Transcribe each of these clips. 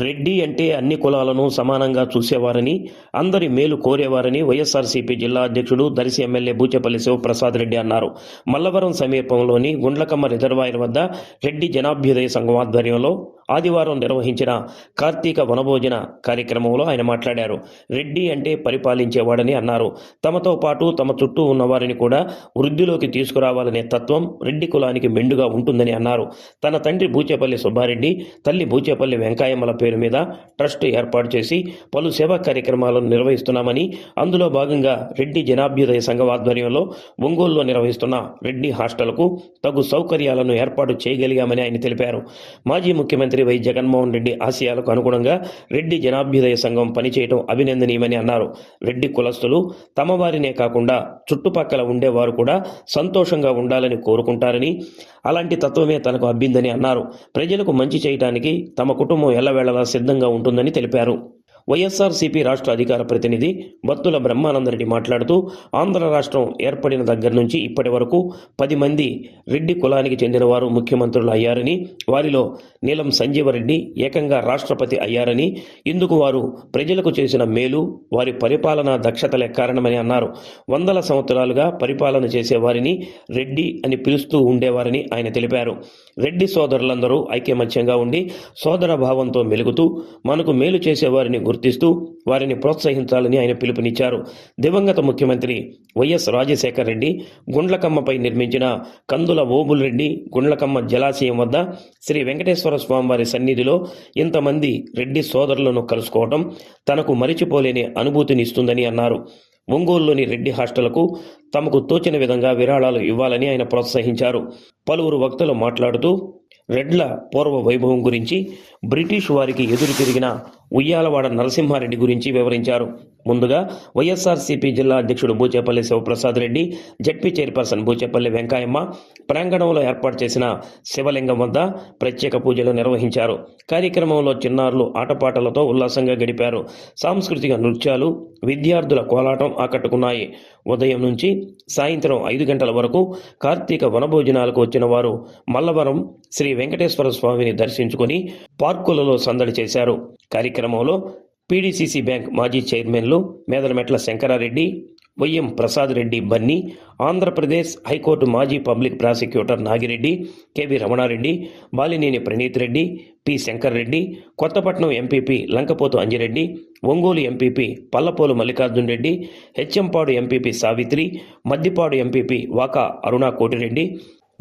రెడ్డి అంటే అన్ని కులాలను సమానంగా చూసేవారని, అందరి మేలు కోరేవారని వైఎస్ఆర్సీపీ జిల్లా అధ్యక్షుడు దర్శి ఎమ్మెల్యే బూచేపల్లి శివప్రసాద్ రెడ్డి అన్నారు. మల్లవరం సమీపంలోని గుండ్లకమ్మ రిజర్వాయర్ వద్ద రెడ్డి జనాభ్యుదయ సంఘం ఆధ్వర్యంలో ఆదివారం నిర్వహించిన కార్తీక వనభోజన కార్యక్రమంలో ఆయన మాట్లాడారు. రెడ్డి అంటే పరిపాలించేవాడని అన్నారు. తమతో పాటు తమ చుట్టూ ఉన్నవారిని కూడా వృద్ధిలోకి తీసుకురావాలనే తత్వం రెడ్డి కులానికి మెండుగా ఉంటుందని అన్నారు. తన తండ్రి బూచేపల్లి సుబ్బారెడ్డి, తల్లి బూచేపల్లి వెంకాయమ్మల పేరు మీద ట్రస్ట్ ఏర్పాటు చేసి పలు సేవా కార్యక్రమాలను నిర్వహిస్తున్నామని, అందులో భాగంగా రెడ్డి జనాభ్యుదయ సంఘం ఆధ్వర్యంలో ఒంగోలులో నిర్వహిస్తున్న రెడ్డి హాస్టల్కు తగు సౌకర్యాలను ఏర్పాటు చేయగలిగామని ఆయన తెలిపారు. మాజీ ముఖ్యమంత్రి వై జగన్మోహన్ రెడ్డి ఆశయాలకు అనుగుణంగా రెడ్డి జనాభ్యుదయ సంఘం పనిచేయడం అభినందనీయమని అన్నారు. రెడ్డి కులస్తులు తమ వారినే కాకుండా చుట్టుపక్కల ఉండేవారు కూడా సంతోషంగా ఉండాలని కోరుకుంటారని, అలాంటి తత్వమే తనకు అబ్బిందని అన్నారు. ప్రజలకు మంచి చేయడానికి తమ కుటుంబం ఎల్లవేళలా సిద్ధంగా ఉంటుందని తెలిపారు. వైఎస్ఆర్సీపీ రాష్ట్ర అధికార ప్రతినిధి బత్తుల బ్రహ్మానందరెడ్డి మాట్లాడుతూ, ఆంధ్ర రాష్ట్రం ఏర్పడిన దగ్గర నుంచి ఇప్పటి వరకు 10 మంది రెడ్డి కులానికి చెందిన వారు ముఖ్యమంత్రులు అయ్యారని, వారిలో నీలం సంజీవరెడ్డి ఏకంగా రాష్ట్రపతి అయ్యారని, ఇందుకు వారు ప్రజలకు చేసిన మేలు, వారి పరిపాలనా దక్షతలే కారణమని అన్నారు. 100 సంవత్సరాలుగా పరిపాలన చేసే వారిని రెడ్డి అని పిలుస్తూ ఉండేవారని ఆయన తెలిపారు. రెడ్డి సోదరులందరూ ఐకమత్యంగా ఉండి సోదర భావంతో మెలుగుతూ మనకు మేలు చేసేవారిని గుర్తిస్తూ వారిని ప్రోత్సహించాలని ఆయన పిలుపునిచ్చారు. దివంగత ముఖ్యమంత్రి వైఎస్ రాజశేఖర రెడ్డి గుండ్లకమ్మపై నిర్మించిన కందుల ఓబుల్రెడ్డి గుండ్లకమ్మ జలాశయం వద్ద శ్రీ వెంకటేశ్వర స్వామివారి సన్నిధిలో ఇంతమంది రెడ్డి సోదరులను కలుసుకోవడం తనకు మరిచిపోలేని అనుభూతినిస్తుందని అన్నారు. ఒంగోలులోని రెడ్డి హాస్టళ్లకు తమకు తోచిన విధంగా విరాళాలు ఇవ్వాలని ఆయన ప్రోత్సహించారు. పలువురు వక్తలు మాట్లాడుతూ రెడ్ల పూర్వ వైభవం గురించి, బ్రిటిష్ వారికి ఎదురు తిరిగిన ఉయ్యాలవాడ నరసింహారెడ్డి గురించి వివరించారు. ముందుగా వైఎస్ఆర్సీపీ జిల్లా అధ్యక్షుడు బూచేపల్లి శివప్రసాద్ రెడ్డి, జడ్పీ చైర్పర్సన్ బూచేపల్లి వెంకాయమ్మ ప్రాంగణంలో ఏర్పాటు చేసిన శివలింగం వద్ద ప్రత్యేక పూజలు నిర్వహించారు. కార్యక్రమంలో చిన్నారులు ఆటపాటలతో ఉల్లాసంగా గడిపారు. సాంస్కృతిక నృత్యాలు, విద్యార్థుల కోలాటం ఆకట్టుకున్నాయి. ఉదయం నుంచి సాయంత్రం 5 గంటల వరకు కార్తీక వనభోజనాలకు వచ్చిన వారు మల్లవరం శ్రీ వెంకటేశ్వర స్వామిని దర్శించుకుని పార్కులలో సందడి చేశారు. కార్యక్రమంలో పీడీసీసీ బ్యాంక్ మాజీ చైర్మన్లు మేదలమెట్ల శంకరారెడ్డి, వైఎం ప్రసాద్ రెడ్డి బన్నీ, ఆంధ్రప్రదేశ్ హైకోర్టు మాజీ public prosecutor Nagireddy, KV Ramana Reddy, Balineni Praneeth Reddy, P Shankar Reddy, Kothapatnam MPP Lankapothu Anji Reddy, Ongole MPP Pallapolu Mallikarjun Reddy, H M Padu MPP Savitri, Maddipadu MPP Vaka Aruna Koti Reddy,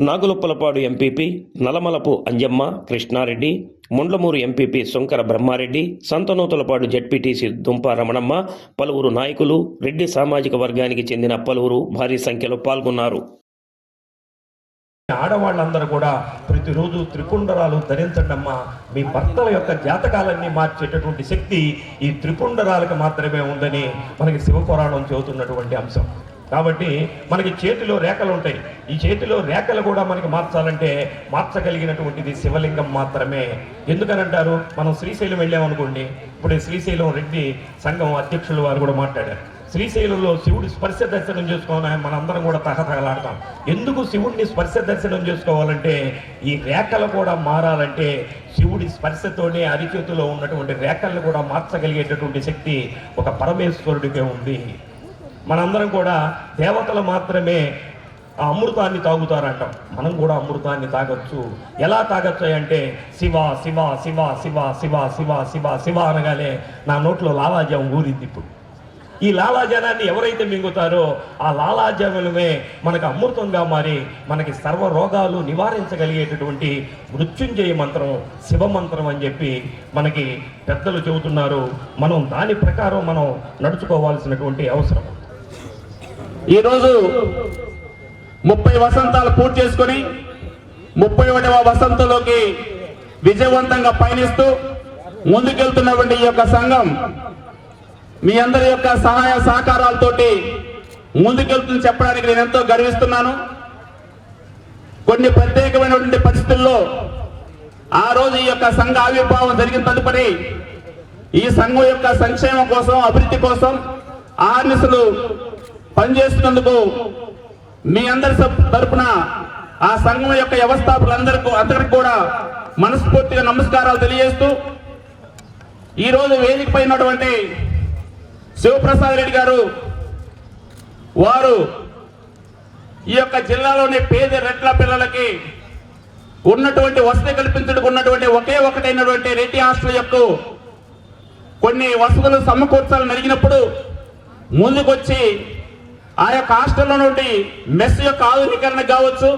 Naguluppalapadu MPP Nalamalapu Anjamma Krishna Reddy, Mundlamuru MPP Shankara Brahma Reddy, Santhanuthalapadu ZPTC Dumpa Ramanamma, పలువురు నాయకులు, రెడ్డి సామాజిక వర్గానికి చెందిన పలువురు భారీ సంఖ్యలో పాల్గొన్నారు. ఆడవాళ్ళందరూ కూడా ప్రతిరోజు త్రిపుండరాలు ధరించండమ్మా, మీ భర్తల యొక్క జాతకాలన్నీ మార్చేటటువంటి శక్తి ఈ త్రిపుండరాలకు మాత్రమే ఉందని మనకి శివపురాణం చెబుతున్నటువంటి అంశం. కాబట్టి మనకి చేతిలో రేఖలు ఉంటాయి. ఈ చేతిలో రేఖలు కూడా మనకి మార్చాలంటే మార్చగలిగినటువంటిది శివలింగం మాత్రమే. ఎందుకనంటారు, మనం శ్రీశైలం వెళ్ళామనుకోండి, ఇప్పుడు శ్రీశైలం రెడ్డి సంఘం అధ్యక్షులు వారు కూడా మాట్లాడారు. శ్రీశైలంలో శివుడి స్పర్శ దర్శనం చేసుకోవాలని మనందరం కూడా తహతహలాడతాం. ఎందుకు శివుడిని స్పర్శ దర్శనం చేసుకోవాలంటే, ఈ రేఖలు కూడా మారాలంటే శివుడి స్పర్శతోనే అరిచేతిలో ఉన్నటువంటి రేఖలను కూడా మార్చగలిగేటటువంటి శక్తి ఒక పరమేశ్వరుడికే ఉంది. మనందరం కూడా దేవతలు మాత్రమే ఆ అమృతాన్ని తాగుతారంటాం, మనం కూడా అమృతాన్ని తాగొచ్చు. ఎలా తాగొచ్చు అంటే శివ శివ శివ శివ శివ శివ శివ శివ అనగానే నా నోట్లో లాలాజలం ఊరింది. ఇప్పుడు ఈ లాలాజలాన్ని ఎవరైతే మింగుతారో ఆ లాలాజలమే మనకు అమృతంగా మారి మనకి సర్వ రోగాలు నివారించగలిగేటటువంటి మృత్యుంజయ మంత్రం శివ మంత్రం అని చెప్పి మనకి పెద్దలు చెబుతున్నారు. మనం దాని ప్రకారం మనం నడుచుకోవాల్సినటువంటి అవసరం. ఈరోజు 30 వసంతాలు పూర్తి చేసుకొని 31వ వసంతంలోకి విజయవంతంగా పయనిస్తూ ముందుకెళ్తున్నటువంటి ఈ యొక్క సంఘం మీ అందరి యొక్క సహాయ సహకారాలతోటి ముందుకెళ్తుంది చెప్పడానికి నేను ఎంతో గర్విస్తున్నాను. కొన్ని ప్రత్యేకమైనటువంటి పరిస్థితుల్లో ఆ రోజు ఈ యొక్క సంఘ ఆవిర్భావం జరిగిన తదుపరి ఈ సంఘం యొక్క సంక్షేమం కోసం, అభివృద్ధి కోసం ఆర్నిసలు పనిచేస్తున్నందుకు మీ అందరి తరపున ఆ సంఘం యొక్క వ్యవస్థాపకులందరికీ కూడా మనస్ఫూర్తిగా నమస్కారాలు తెలియజేస్తూ ఈరోజు వేదిక పై ఉన్నటువంటి శివప్రసాద్ రెడ్డి గారు వారు ఈ యొక్క జిల్లాలోని పేద రెడ్ల పిల్లలకి ఉన్నటువంటి వసతి కల్పించడానికి ఉన్నటువంటి ఒకటైనటువంటి రెడ్డి హాస్టల్ యొక్క కొన్ని వసతులు సమకూర్చాలని అడిగినప్పుడు ముందుకొచ్చి ఆ యొక్క హాస్టల్లో నుండి మెస్ యొక్క ఆధునీకరణ కావచ్చు,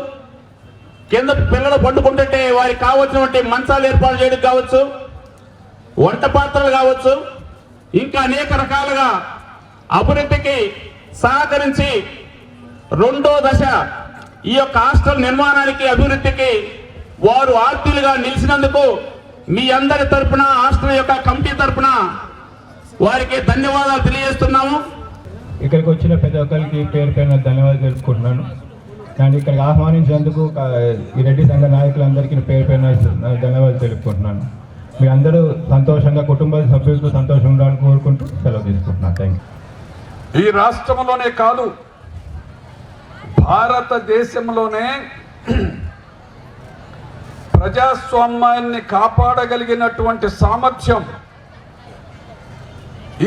కింద పిల్లలు పండుకుంటుంటే వారికి కావలసినటువంటి మంచాలు ఏర్పాటు చేయడం కావచ్చు, వంట పాత్రలు కావచ్చు, ఇంకా అనేక రకాలుగా అభివృద్ధికి సహకరించి రెండో దశ ఈ యొక్క హాస్టల్ నిర్మాణానికి అభివృద్ధికి వారు ఆర్తీలుగా నిలిచినందుకు మీ అందరి తరపున హాస్టల్ యొక్క కమిటీ తరపున వారికి ధన్యవాదాలు తెలియజేస్తున్నాము. ఇక్కడికి వచ్చిన ప్రతి ఒక్కరికి పేరు పేరున ధన్యవాదాలు తెలుపుకుంటున్నాను. అండ్ ఇక్కడికి ఆహ్వానించినందుకు ఈ రెడ్డి సంఘ నాయకులందరికీ పేరు పేరున ధన్యవాదాలు తెలుపుకుంటున్నాను. మీ అందరూ సంతోషంగా కుటుంబ సభ్యులతో సంతోషంగా ఉండాలని కోరుకుంటూ సెలవు తీసుకుంటున్నాను. Thank you. ఈ రాష్ట్రంలోనే కాదు, భారతదేశంలోనే ప్రజాస్వామ్యాన్ని కాపాడగలిగినటువంటి సామర్థ్యం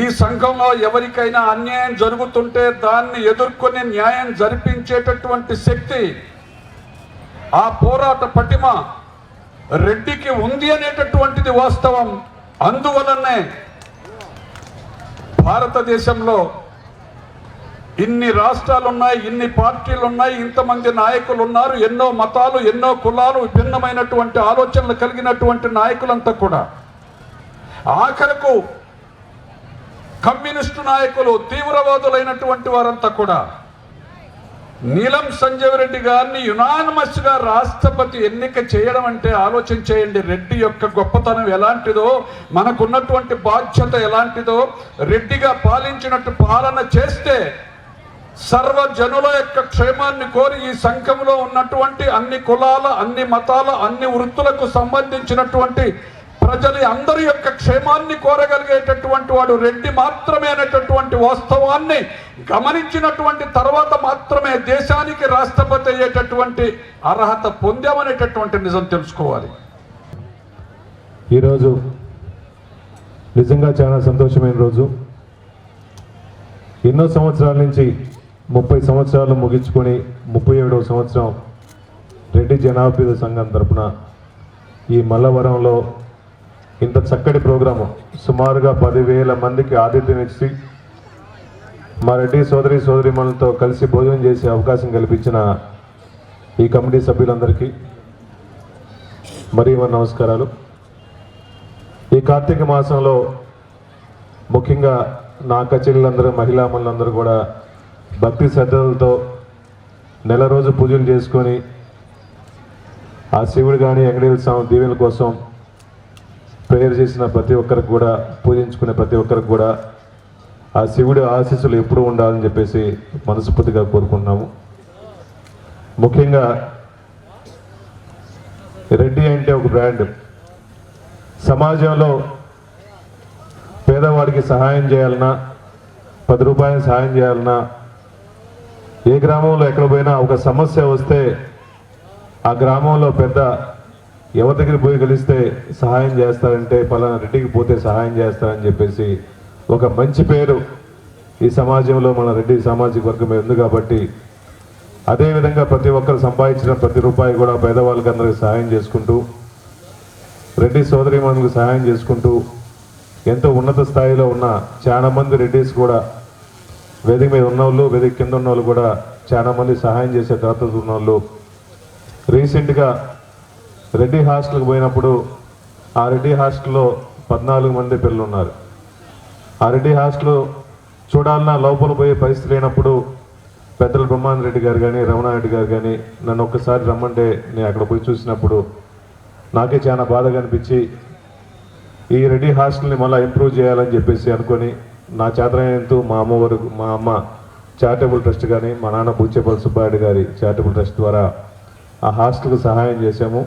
ఈ సంఘంలో ఎవరికైనా అన్యాయం జరుగుతుంటే దాన్ని ఎదుర్కొని న్యాయం జరిపించేటటువంటి శక్తి, ఆ పోరాట పటిమ రెడ్డికి ఉంది అనేటటువంటిది వాస్తవం. అందువలనే భారతదేశంలో ఇన్ని రాష్ట్రాలు ఉన్నాయి, ఇన్ని పార్టీలు ఉన్నాయి, ఇంతమంది నాయకులు ఉన్నారు, ఎన్నో మతాలు, ఎన్నో కులాలు, విభిన్నమైనటువంటి ఆలోచనలు కలిగినటువంటి నాయకులంతా కూడా ఆఖరకు కమ్యూనిస్టు నాయకులు, తీవ్రవాదులైనటువంటి వారంతా కూడా నీలం సంజీవ్ రెడ్డి గారిని యునానిమస్ గా రాష్ట్రపతి ఎన్నిక చేయడం అంటే ఆలోచన చేయండి. రెడ్డి యొక్క గొప్పతనం ఎలాంటిదో, మనకున్నటువంటి బాధ్యత ఎలాంటిదో. రెడ్డిగా పాలించినట్టు పాలన చేస్తే సర్వజనుల యొక్క క్షేమాన్ని కోరి ఈ సంఘంలో ఉన్నటువంటి అన్ని కులాల, అన్ని మతాల, అన్ని వృత్తులకు సంబంధించినటువంటి ప్రజలు అందరి యొక్క క్షేమాన్ని కోరగలిగేటటువంటి వాడు రెడ్డి మాత్రమే అనేటటువంటి వాస్తవాన్ని గమనించినటువంటి తర్వాత మాత్రమే దేశానికి రాష్ట్రపతి అయ్యేటటువంటి అర్హత పొందామనేటటువంటి నిజం తెలుసుకోవాలి. ఈరోజు నిజంగా చాలా సంతోషమైన రోజు. ఎన్నో సంవత్సరాల నుంచి 30 సంవత్సరాలు ముగించుకొని 37వ సంవత్సరం రెడ్డి జనాభా సంఘం తరపున ఈ మల్లవరంలో ఇంత చక్కటి ప్రోగ్రాము, సుమారుగా 10,000 మందికి ఆతిథ్యమిచ్చి మా రెడ్డి సోదరిమణులతో కలిసి భోజనం చేసే అవకాశం కల్పించిన ఈ కమిటీ సభ్యులందరికీ మరీ నమస్కారాలు. ఈ కార్తీక మాసంలో ముఖ్యంగా నా కచేరీలందరూ, మహిళామణులందరూ కూడా భక్తి శ్రద్ధలతో నెల రోజు పూజలు చేసుకొని ఆ శివుడు కానీ వెంకటేశ్వర స్వామి దీవెనల కోసం ప్రేయర్ చేసిన ప్రతి ఒక్కరికి కూడా, పూజించుకునే ప్రతి ఒక్కరికి కూడా ఆ శివుడి ఆశీస్సులు ఎప్పుడూ ఉండాలని చెప్పేసి మనస్ఫూర్తిగా కోరుకుంటున్నాము. ముఖ్యంగా రెడ్డి అంటే ఒక బ్రాండ్. సమాజంలో పేదవాడికి సహాయం చేయాలన్నా, 10 రూపాయలు సహాయం చేయాలన్నా, ఏ గ్రామంలో ఎక్కడ పోయినా ఒక సమస్య వస్తే ఆ గ్రామంలో పెద్ద ఎవరి దగ్గర పోయి కలిస్తే సహాయం చేస్తారంటే పలానా రెడ్డికి పోతే సహాయం చేస్తారని చెప్పేసి ఒక మంచి పేరు ఈ సమాజంలో మన రెడ్డి సామాజిక వర్గమే ఉంది. కాబట్టి అదేవిధంగా ప్రతి ఒక్కరు సంపాదించిన ప్రతి రూపాయి కూడా పేదవాళ్ళకి అందరికీ సహాయం చేసుకుంటూ, రెడ్డి సోదరీమణులకు సహాయం చేసుకుంటూ ఎంతో ఉన్నత స్థాయిలో ఉన్న చాలా మంది రెడ్డిస్ కూడా, వేదిక మీద ఉన్నవాళ్ళు, వేదిక కింద ఉన్నవాళ్ళు కూడా చాలా మంది సహాయం చేసే తాతలు ఉన్నవాళ్ళు. రీసెంట్గా రెడ్డి హాస్టల్కి పోయినప్పుడు ఆ రెడ్డి హాస్టల్లో 14 మంది పిల్లలు ఉన్నారు. ఆ రెడ్డి హాస్టల్ చూడాలన్నా లోపల పోయే పరిస్థితి లేనప్పుడు పెద్దల బ్రహ్మానంద రెడ్డి గారు కానీ, రమణారెడ్డి గారు కానీ నన్ను ఒక్కసారి రమ్మంటే నేను అక్కడ పోయి చూసినప్పుడు నాకే చాలా బాధగా అనిపించి ఈ రెడ్డి హాస్టల్ని మళ్ళీ ఇంప్రూవ్ చేయాలని చెప్పేసి అనుకొని నా చేతనైనంత మా అమ్మ చారిటబుల్ ట్రస్ట్ కానీ, మా నాన్న బూచేపల్లి సుబ్బారెడ్డి గారి చారిటబుల్ ట్రస్ట్ ద్వారా ఆ హాస్టల్కి సహాయం చేశాము.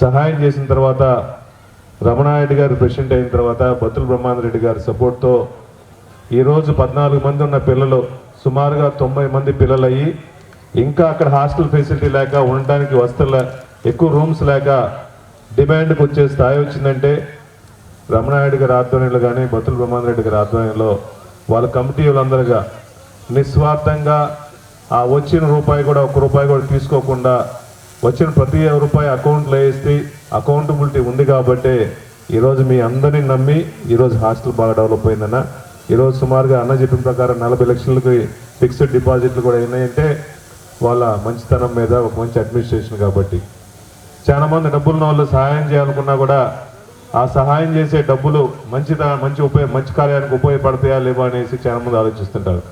సహాయం చేసిన తర్వాత రమణారెడ్డి గారు ప్రెసిడెంట్ అయిన తర్వాత బత్తుల బ్రహ్మానంద రెడ్డి గారి సపోర్ట్తో ఈరోజు 14 మంది ఉన్న పిల్లలు సుమారుగా 90 మంది పిల్లలు అయ్యి, ఇంకా అక్కడ హాస్టల్ ఫెసిలిటీ లేక, ఉండడానికి వసతులు, ఎక్కువ రూమ్స్ లేక డిమాండ్కి వచ్చే స్థాయి వచ్చిందంటే రమణారెడ్డి గారి ఆధ్వర్యంలో కానీ బతుల బ్రహ్మారెడ్డి గారి ఆధ్వర్యంలో వాళ్ళ కమిటీ వాళ్ళందరుగా నిస్వార్థంగా ఆ వచ్చిన రూపాయి కూడా ఒక్క రూపాయి కూడా తీసుకోకుండా వచ్చిన ప్రతి రూపాయి అకౌంట్లో వేస్తే అకౌంటబిలిటీ ఉంది కాబట్టి ఈరోజు మీ అందరినీ నమ్మి ఈరోజు హాస్టల్ బాగా డెవలప్ అయిందన్న. ఈరోజు సుమారుగా అన్న చెప్పిన ప్రకారం 40 లక్షలకి ఫిక్స్డ్ డిపాజిట్లు కూడా అయినాయంటే వాళ్ళ మంచితనం మీద ఒక మంచి అడ్మినిస్ట్రేషన్ కాబట్టి. చాలా మంది డబ్బులున్న వాళ్ళు సహాయం చేయాలనుకున్నా కూడా ఆ సహాయం చేసే డబ్బులు మంచి కార్యానికి ఉపయోగపడతాయా లేవా అనేసి చాలా మంది ఆలోచిస్తుంటారు.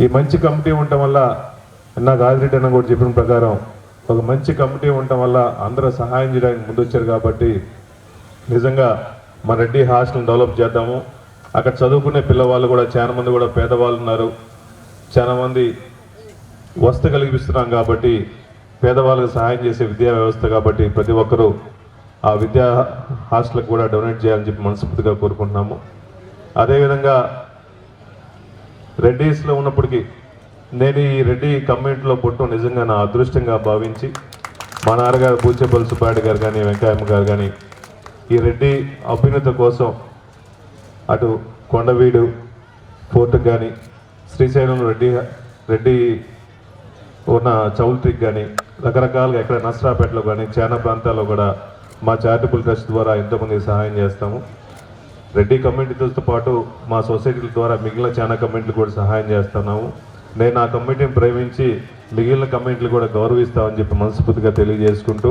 ఈ మంచి కమిటీ ఉండటం వల్ల నాకు ఆదిరెడ్డి అన్న కూడా చెప్పిన ప్రకారం ఒక మంచి కమిటీ ఉండటం వల్ల అందరూ సహాయం చేయడానికి ముందొచ్చారు కాబట్టి నిజంగా మన రెడ్డి హాస్టల్ని డెవలప్ చేద్దాము. అక్కడ చదువుకునే పిల్లవాళ్ళు కూడా చాలా మంది కూడా పేదవాళ్ళు ఉన్నారు, చాలా మంది వసతి కలిగిస్తున్నాం కాబట్టి పేదవాళ్ళకి సహాయం చేసే విద్యా వ్యవస్థ కాబట్టి ప్రతి ఒక్కరూ ఆ విద్యా హాస్టల్కి కూడా డొనేట్ చేయాలని చెప్పి మనస్ఫూర్తిగా కోరుకుంటున్నాము. అదేవిధంగా రెడ్డీస్లో ఉన్నప్పటికీ నేను ఈ రెడ్డి కమ్యూనిటీలో పుట్టడం నిజంగా నా అదృష్టంగా భావించి మా నాన్నగారు బూచేపల్లి సుబ్బారెడ్డి గారు కానీ వెంకయ్యమ్మ గారు కానీ ఈ రెడ్డి అభ్యున్నత కోసం అటు కొండవీడు ఫోర్ట్కి కానీ శ్రీశైలంలో రెడ్డి ఉన్న చౌల్ట్రీకి కానీ రకరకాలుగా ఎక్కడ నస్రాపేటలో కానీ చాలా ప్రాంతాల్లో కూడా మా చారిటబుల్ ట్రస్ట్ ద్వారా ఎంతోమంది సహాయం చేస్తాము. రెడ్డి కమ్యూనిటీతో పాటు మా సొసైటీల ద్వారా మిగిలిన చాలా కమ్యూనిటీలు కూడా సహాయం చేస్తున్నాము. నేను ఆ కమ్యూనిటీని ప్రేమించి మిగిలిన కమ్యూనిటీలు కూడా గౌరవిస్తామని చెప్పి మనస్ఫూర్తిగా తెలియజేసుకుంటూ